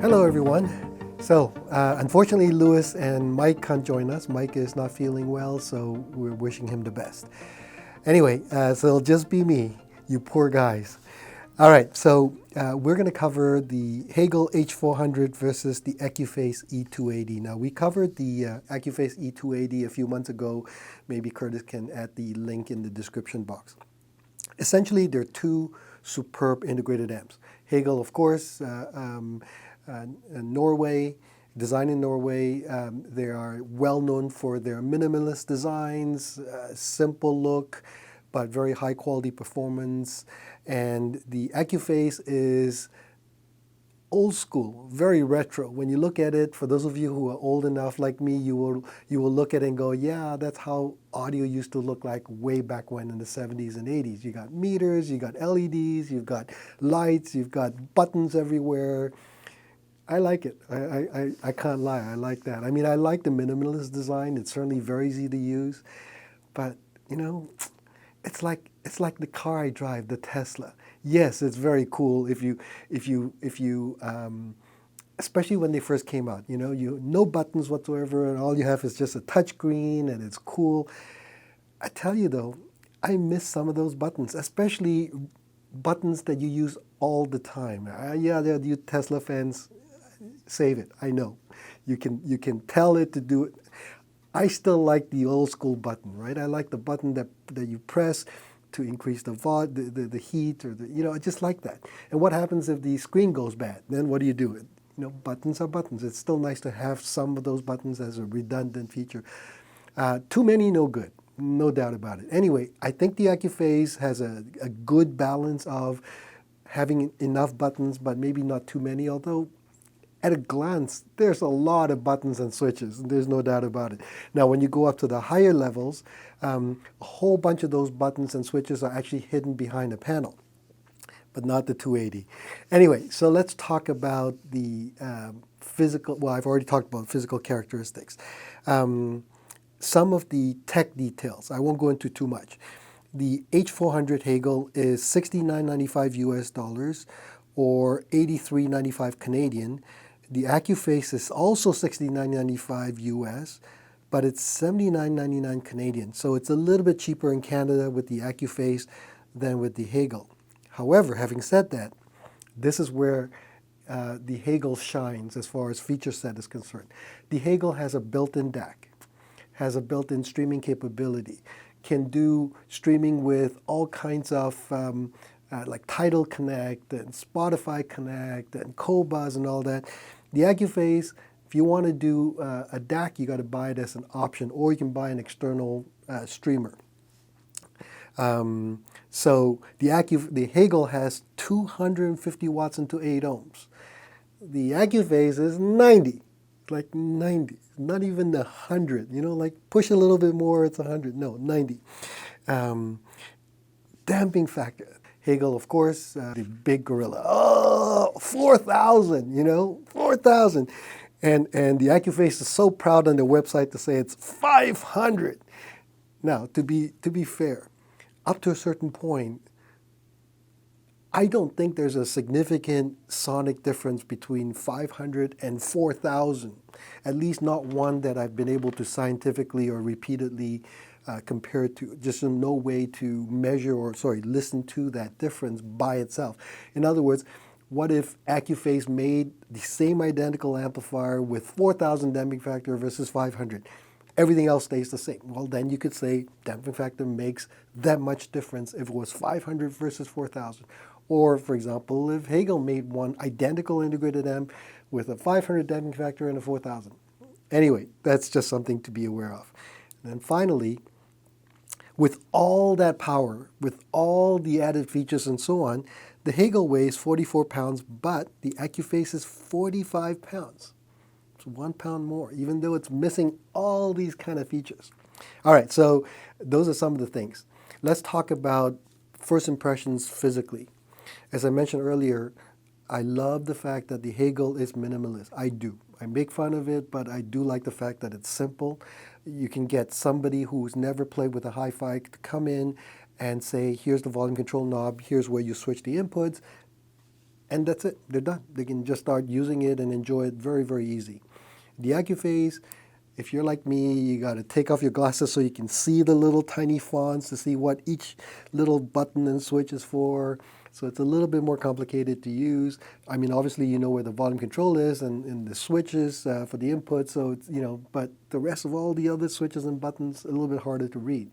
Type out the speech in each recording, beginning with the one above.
Hello everyone. So unfortunately Lewis and Mike can't join us. Mike is not feeling well, so we're wishing him the best. Anyway, so it'll just be me, you poor guys. All right, so we're going to cover the Hegel H400 versus the Accuphase E280. Now we covered the Accuphase E280 a few months ago. Maybe Curtis can add the link in the description box. Essentially, they're two superb integrated amps. Hegel, of course, Norway, designed in Norway. They are well known for their minimalist designs, simple look, but very high quality performance. And the Accuphase is old school, very retro. When you look at it, for those of you who are old enough like me, you will look at it and go, yeah, that's how audio used to look like way back when in the 70s and 80s. You got meters, you got LEDs, you've got lights, you've got buttons everywhere. I like it. I can't lie. I like that. I mean, I like the minimalist design. It's certainly very easy to use, but you know, it's like the car I drive, the Tesla. Yes, it's very cool if you especially when they first came out. You know, no buttons whatsoever, and all you have is just a touch screen, and it's cool. I tell you though, I miss some of those buttons, especially buttons that you use all the time. Yeah, you Tesla fans, save it. I know, you can tell it to do it. I still like the old school button, right? I like the button that you press to increase the heat, or I just like that. And what happens if the screen goes bad? Then what do? You know, buttons are buttons. It's still nice to have some of those buttons as a redundant feature. Too many, no good. No doubt about it. Anyway, I think the Accuphase has a good balance of having enough buttons, but maybe not too many, although at a glance, there's a lot of buttons and switches, and there's no doubt about it. Now, when you go up to the higher levels, a whole bunch of those buttons and switches are actually hidden behind a panel, but not the 280. Anyway, so let's talk about the physical, well, I've already talked about physical characteristics. Some of the tech details, I won't go into too much. The H400 Hegel is $69.95 US, or $83.95 Canadian. The Accuphase is also $69.95 US, but it's $79.99 Canadian. So it's a little bit cheaper in Canada with the Accuphase than with the Hegel. However, having said that, this is where the Hegel shines as far as feature set is concerned. The Hegel has a built-in DAC, has a built-in streaming capability, can do streaming with all kinds of like Tidal Connect and Spotify Connect and Qobuz and all that. The Accuphase, if you want to do a DAC, you got to buy it as an option, or you can buy an external streamer. So the Hegel has 250 watts into 8 ohms. The Accuphase is 90, like 90, not even 100. You know, like push a little bit more, it's 100. No, 90. Damping factor. Hegel, of course, the big gorilla. Oh, 4,000, 4,000. And the Accuphase is so proud on their website to say it's 500. Now, to be fair, up to a certain point, I don't think there's a significant sonic difference between 500 and 4,000, at least not one that I've been able to scientifically or repeatedly compare to. Just no way to measure listen to that difference by itself. In other words, what if Accuphase made the same identical amplifier with 4,000 damping factor versus 500? Everything else stays the same. Well, then you could say damping factor makes that much difference if it was 500 versus 4,000. Or, for example, if Hegel made one identical integrated amp with a 500 damping factor and a 4,000. Anyway, that's just something to be aware of. And then finally, with all that power, with all the added features and so on, the Hegel weighs 44 pounds, but the Accuphase is 45 pounds. It's 1 pound more, even though it's missing all these kind of features. All right, so those are some of the things. Let's talk about first impressions physically. As I mentioned earlier, I love the fact that the Hegel is minimalist. I do. I make fun of it, but I do like the fact that it's simple. You can get somebody who's never played with a hi-fi to come in and say, here's the volume control knob, here's where you switch the inputs, and that's it. They're done. They can just start using it and enjoy it very, very easy. The Accuphase, if you're like me, you got to take off your glasses so you can see the little tiny fonts to see what each little button and switch is for. So it's a little bit more complicated to use. I mean, obviously you know where the volume control is and the switches for the input. So it's, but the rest of all the other switches and buttons, a little bit harder to read.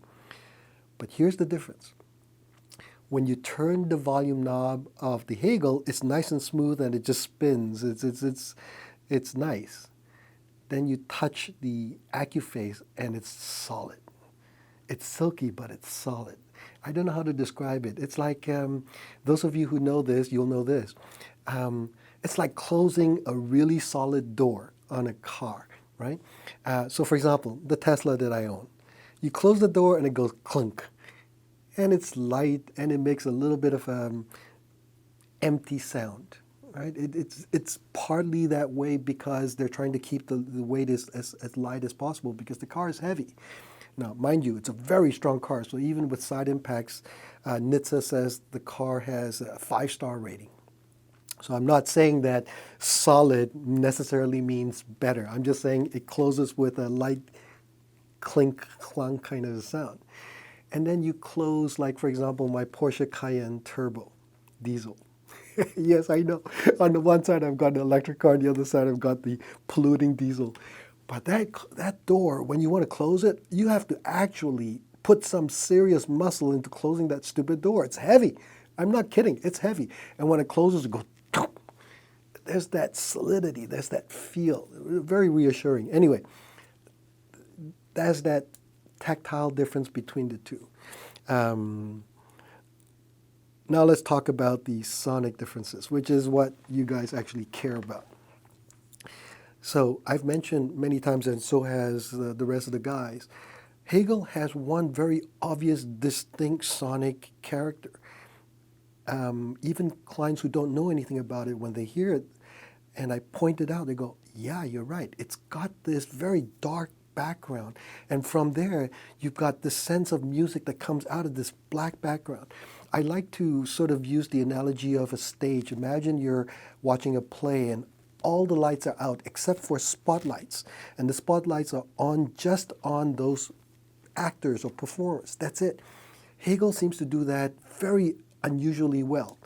But here's the difference. When you turn the volume knob of the Hegel, it's nice and smooth and it just spins. It's nice. Then you touch the Accuphase and it's solid. It's silky, but it's solid. I don't know how to describe it. It's like, those of you who know this, you'll know this. It's like closing a really solid door on a car, right? So for example, the Tesla that I own. You close the door and it goes clunk. And it's light and it makes a little bit of empty sound. Right? It's partly that way because they're trying to keep the weight as light as possible because the car is heavy. Now, mind you, it's a very strong car, so even with side impacts, NHTSA says the car has a 5-star rating. So I'm not saying that solid necessarily means better. I'm just saying it closes with a light clink, clunk kind of sound. And then you close, like for example, my Porsche Cayenne Turbo diesel. Yes, I know. On the one side, I've got the electric car. On the other side, I've got the polluting diesel. But that door, when you want to close it, you have to actually put some serious muscle into closing that stupid door. It's heavy. I'm not kidding. It's heavy. And when it closes, it goes, there's that solidity. There's that feel. Very reassuring. Anyway, that's that tactile difference between the two. Now let's talk about the sonic differences, which is what you guys actually care about. So I've mentioned many times, and so has the rest of the guys, Hegel has one very obvious, distinct sonic character. Even clients who don't know anything about it, when they hear it, and I point it out, they go, yeah, you're right. It's got this very dark background. And from there, you've got this sense of music that comes out of this black background. I like to sort of use the analogy of a stage. Imagine you're watching a play and all the lights are out except for spotlights. And the spotlights are on just on those actors or performers. That's it. Hegel seems to do that very unusually well.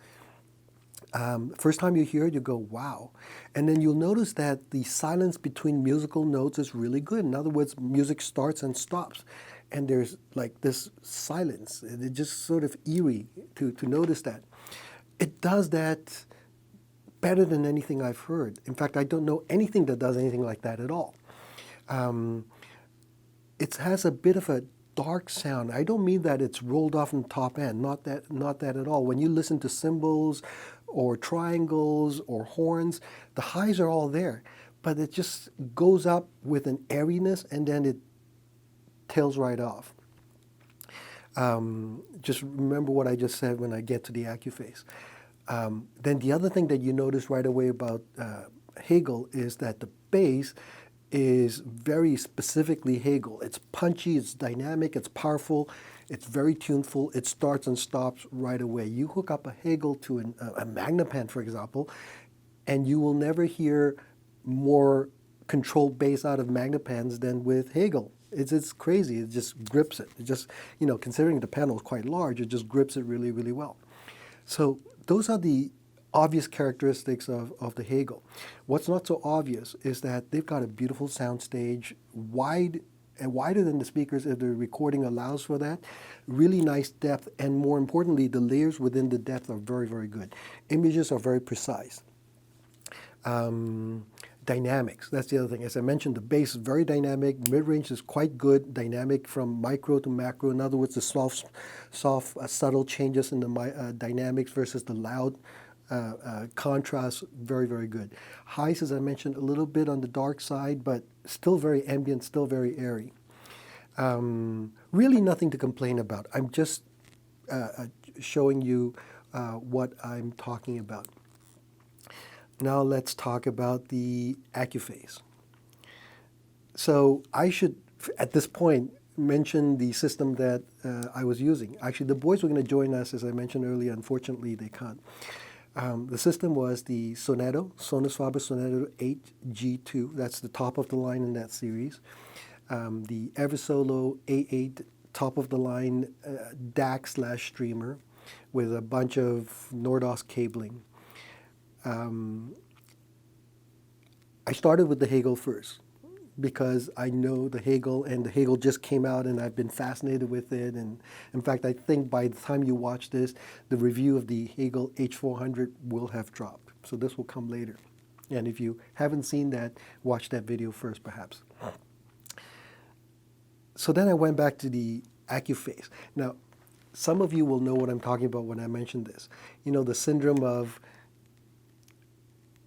First time you hear it, you go, wow. And then you'll notice that the silence between musical notes is really good. In other words, music starts and stops. And there's like this silence. It's just sort of eerie to notice that. It does that better than anything I've heard. In fact, I don't know anything that does anything like that at all. It has a bit of a dark sound. I don't mean that it's rolled off in the top end. Not that at all. When you listen to cymbals or triangles or horns, the highs are all there. But it just goes up with an airiness and then it tails right off. Just remember what I just said when I get to the Accuphase. Then the other thing that you notice right away about Hegel is that the bass is very specifically Hegel. It's punchy, it's dynamic, it's powerful, it's very tuneful, it starts and stops right away. You hook up a Hegel to a Magnepan, for example, and you will never hear more controlled bass out of Magnepans than with Hegel. It's crazy. It just grips it. It just, considering the panel is quite large, it just grips it really, really well. So those are the obvious characteristics of the Hegel. What's not so obvious is that they've got a beautiful soundstage, wide and wider than the speakers if the recording allows for that. Really nice depth, and more importantly, the layers within the depth are very, very good. Images are very precise. Dynamics, that's the other thing. As I mentioned, the bass is very dynamic. Mid-range is quite good, dynamic from micro to macro. In other words, the soft, subtle changes in the dynamics versus the loud contrast, very, very good. Highs, as I mentioned, a little bit on the dark side, but still very ambient, still very airy. Really nothing to complain about. I'm just showing you what I'm talking about. Now let's talk about the Accuphase. So I should, at this point, mention the system that I was using. Actually, the boys were going to join us, as I mentioned earlier. Unfortunately, they can't. The system was the Sonus Faber Soneto 8G2. That's the top of the line in that series. The Eversolo A8 top of the line DAC/streamer with a bunch of Nordos cabling. I started with the Hegel first because I know the Hegel, and the Hegel just came out and I've been fascinated with it. And in fact, I think by the time you watch this, the review of the Hegel H400 will have dropped. So this will come later. And if you haven't seen that, watch that video first perhaps. So then I went back to the Accuphase. Now, some of you will know what I'm talking about when I mention this. You know, the syndrome of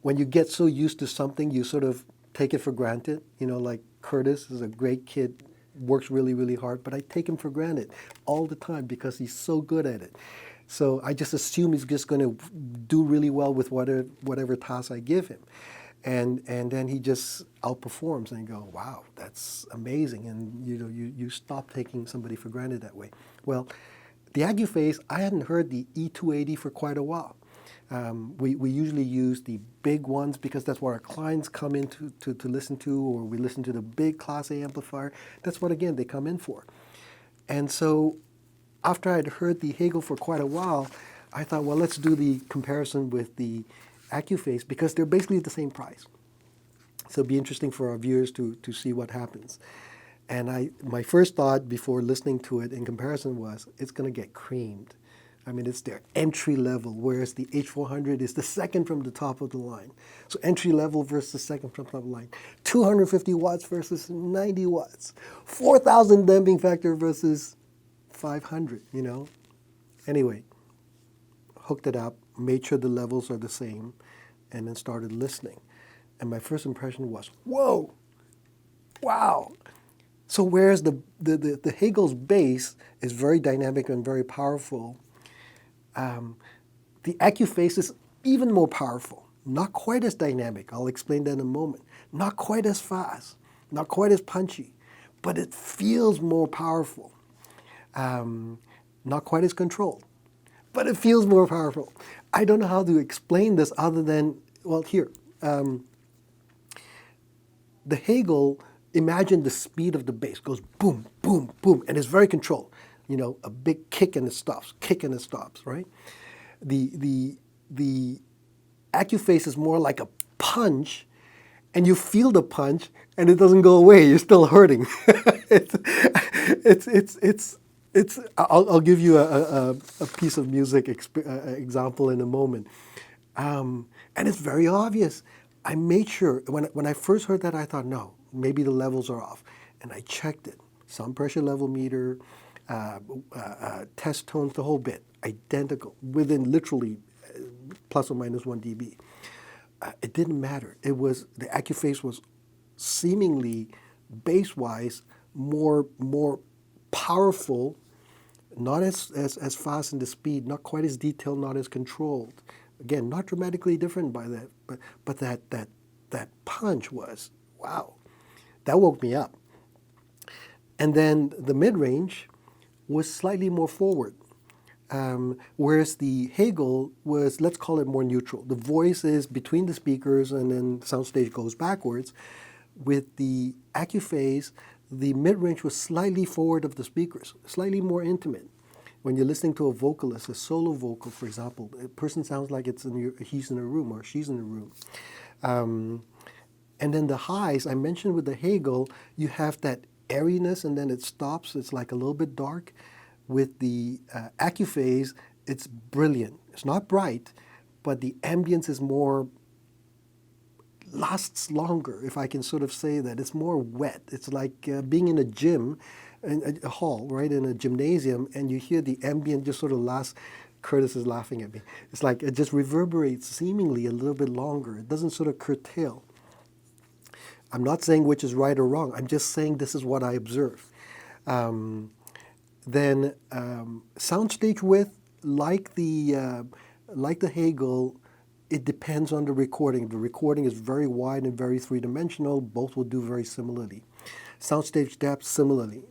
when you get so used to something, you sort of take it for granted. You know, like Curtis is a great kid, works really, really hard, but I take him for granted all the time because he's so good at it. So I just assume he's just going to do really well with whatever task I give him. And then he just outperforms and you go, wow, that's amazing. And you know, you stop taking somebody for granted that way. Well, the Accuphase, I hadn't heard the E280 for quite a while. We usually use the big ones because that's what our clients come in to listen to, or we listen to the big Class A amplifier. That's what, again, they come in for. And so after I'd heard the Hegel for quite a while, I thought, well, let's do the comparison with the Accuphase because they're basically the same price. So it'd be interesting for our viewers to see what happens. And my first thought before listening to it in comparison was, it's going to get creamed. I mean, it's their entry level, whereas the H400 is the second from the top of the line. So entry level versus the second from the top of the line. 250 watts versus 90 watts. 4,000 damping factor versus 500, you know. Anyway, hooked it up, made sure the levels are the same, and then started listening. And my first impression was, whoa, wow. So whereas the Hegel's bass is very dynamic and very powerful, the Accuphase is even more powerful, not quite as dynamic. I'll explain that in a moment. Not quite as fast, not quite as punchy, but it feels more powerful. Not quite as controlled, but it feels more powerful. I don't know how to explain this other than, well, here. The Hegel, imagine the speed of the bass, goes boom, boom, boom, and it's very controlled. You know, a big kick and it stops, right? The Accuphase is more like a punch, and you feel the punch, and it doesn't go away. You're still hurting. I'll give you a piece of music example in a moment, and it's very obvious. I made sure when I first heard that, I thought, no, maybe the levels are off, and I checked it. Sound pressure level meter. Test tones, the whole bit, identical, within literally plus or minus 1 dB. It didn't matter. The Accuphase was seemingly bass-wise more powerful, not as fast in the speed, not quite as detailed, not as controlled. Again, not dramatically different by that, but that punch was, wow, that woke me up. And then the mid-range was slightly more forward, whereas the Hegel was, let's call it more neutral. The voice is between the speakers and then the soundstage goes backwards. With the Accuphase, the mid-range was slightly forward of the speakers, slightly more intimate. When you're listening to a vocalist, a solo vocal, for example, a person sounds like he's in a room or she's in a room. And then the highs, I mentioned with the Hegel, you have that airiness and then it stops. It's like a little bit dark. With the Accuphase, it's brilliant. It's not bright, but the ambience is lasts longer, if I can sort of say that. It's more wet. It's like being in a gym, in a hall, right, in a gymnasium, and you hear the ambient just sort of lasts. Curtis is laughing at me. It's like it just reverberates seemingly a little bit longer. It doesn't sort of curtail. I'm not saying which is right or wrong. I'm just saying this is what I observe. Then soundstage width, like the Hegel, it depends on the recording. If the recording is very wide and very three-dimensional, both will do very similarly. Soundstage depth, similarly.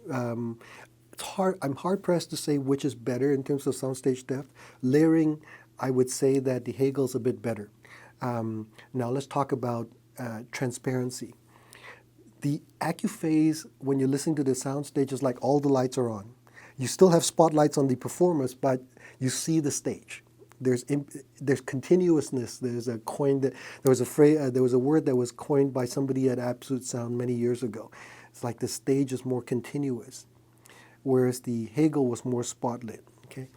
It's hard. I'm hard-pressed to say which is better in terms of soundstage depth. Layering, I would say that the Hegel's a bit better. Now let's talk about transparency. The Accuphase, when you're listening to the soundstage, is like all the lights are on. You still have spotlights on the performers, but you see the stage. There's continuousness. There's a coin that there was a phrase, there was a word that was coined by somebody at Absolute Sound many years ago. It's like the stage is more continuous, whereas the Hegel was more spotlit. Okay,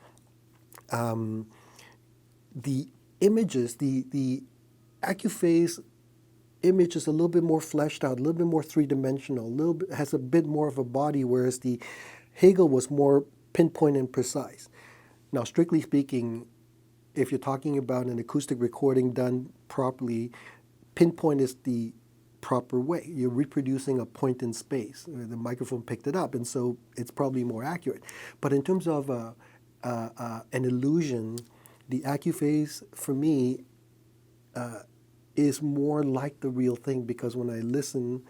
the images, the Accuphase image is a little bit more fleshed out, a little bit more three-dimensional, a little bit has a bit more of a body, whereas the Hegel was more pinpoint and precise. Now, strictly speaking, if you're talking about an acoustic recording done properly, pinpoint is the proper way. You're reproducing a point in space. The microphone picked it up, and so it's probably more accurate. But in terms of an illusion, the Accuphase, for me, is more like the real thing, because when I listen,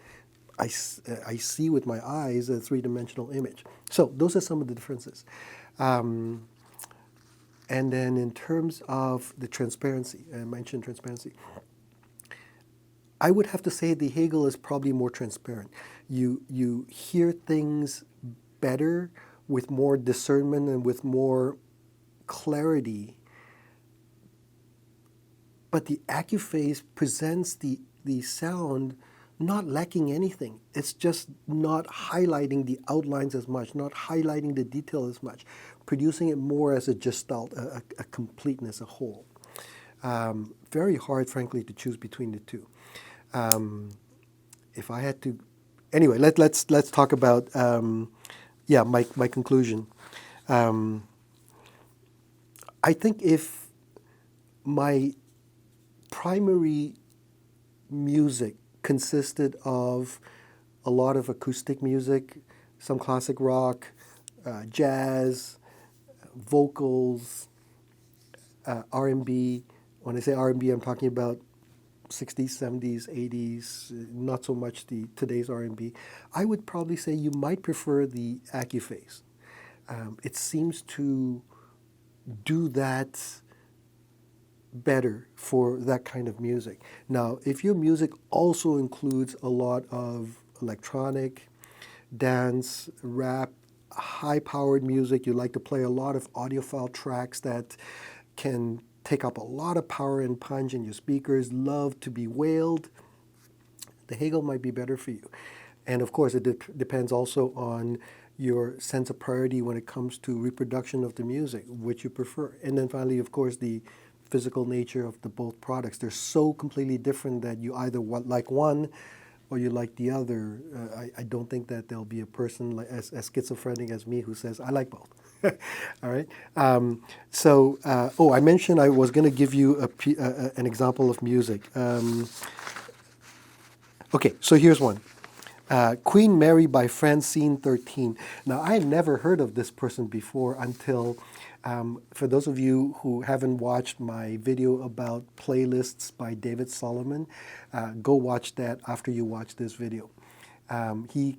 I see with my eyes a three-dimensional image. So those are some of the differences. And then in terms of the transparency, I mentioned transparency. I would have to say the Hegel is probably more transparent. You hear things better with more discernment and with more clarity. But the Accuphase presents the sound not lacking anything. It's just not highlighting the outlines as much, not highlighting the detail as much, producing it more as a gestalt, a completeness, a whole. Very hard, frankly, to choose between the two. If I had to, anyway, let's talk about my conclusion. I think if my primary music consisted of a lot of acoustic music, some classic rock, jazz, vocals, R&B. When I say R&B, I'm talking about 60s, 70s, 80s, not so much today's R&B. I would probably say you might prefer the Accuphase. It seems to do that better for that kind of music. Now, if your music also includes a lot of electronic, dance, rap, high-powered music, you like to play a lot of audiophile tracks that can take up a lot of power and punch, and your speakers love to be wailed, the Hegel might be better for you. And of course, it depends also on your sense of priority when it comes to reproduction of the music, which you prefer. And then finally, of course, the physical nature of the both products. They're so completely different that you either like one or you like the other. I don't think that there'll be a person as schizophrenic as me who says, I like both. All right. I mentioned I was going to give you an example of music. Okay, so here's one. Queen Mary by Francine 13. Now, I had never heard of this person before until, for those of you who haven't watched my video about playlists by David Solomon, go watch that after you watch this video. He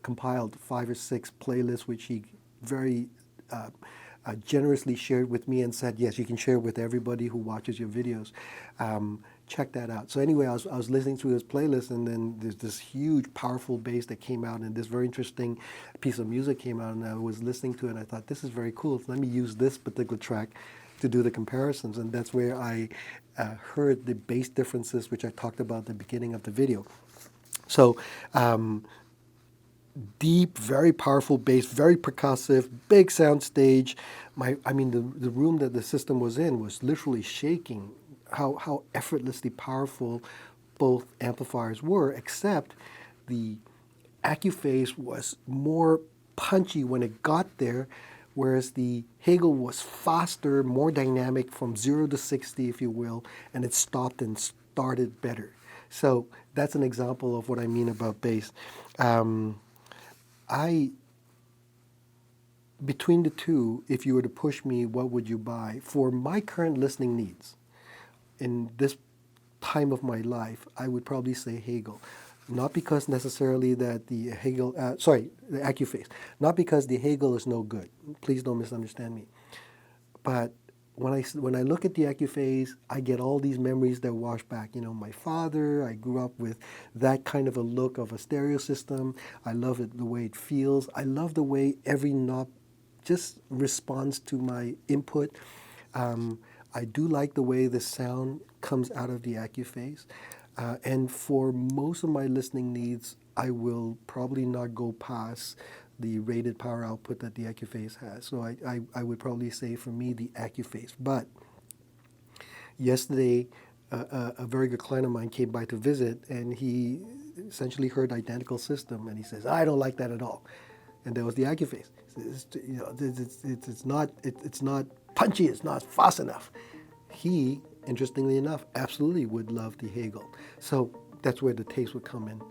compiled 5 or 6 playlists, which he very generously shared with me and said, yes, you can share with everybody who watches your videos. Check that out. So anyway, I was listening to his playlist, and then there's this huge, powerful bass that came out, and this very interesting piece of music came out, and I was listening to it, and I thought, this is very cool. Let me use this particular track to do the comparisons, and that's where I heard the bass differences, which I talked about at the beginning of the video. So deep, very powerful bass, very percussive, big sound stage. The room that the system was in was literally shaking. How effortlessly powerful both amplifiers were, except the Accuphase was more punchy when it got there, whereas the Hegel was faster, more dynamic from 0 to 60, if you will, and it stopped and started better. So that's an example of what I mean about bass. Between the two, if you were to push me, what would you buy? For my current listening needs, in this time of my life, I would probably say Hegel. Not because necessarily that the Accuphase. Not because the Hegel is no good. Please don't misunderstand me. But when I look at the Accuphase, I get all these memories that wash back. You know, my father, I grew up with that kind of a look of a stereo system. I love it, the way it feels. I love the way every knob just responds to my input. I do like the way the sound comes out of the Accuphase. And for most of my listening needs, I will probably not go past the rated power output that the Accuphase has. So I would probably say for me the Accuphase. But yesterday, a very good client of mine came by to visit, and he essentially heard identical system, and he says, I don't like that at all. And there was the Accuphase. It's not punchy, it's not fast enough. He, interestingly enough, absolutely would love the Hegel. So that's where the taste would come in.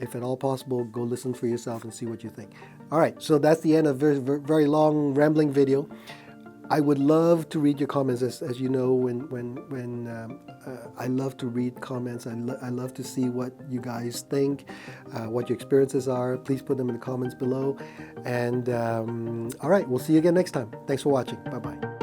If at all possible, go listen for yourself and see what you think. All right, so that's the end of a very, very long rambling video. I would love to read your comments. As you know, when I love to read comments. I love to see what you guys think, what your experiences are. Please put them in the comments below. And all right, we'll see you again next time. Thanks for watching. Bye-bye.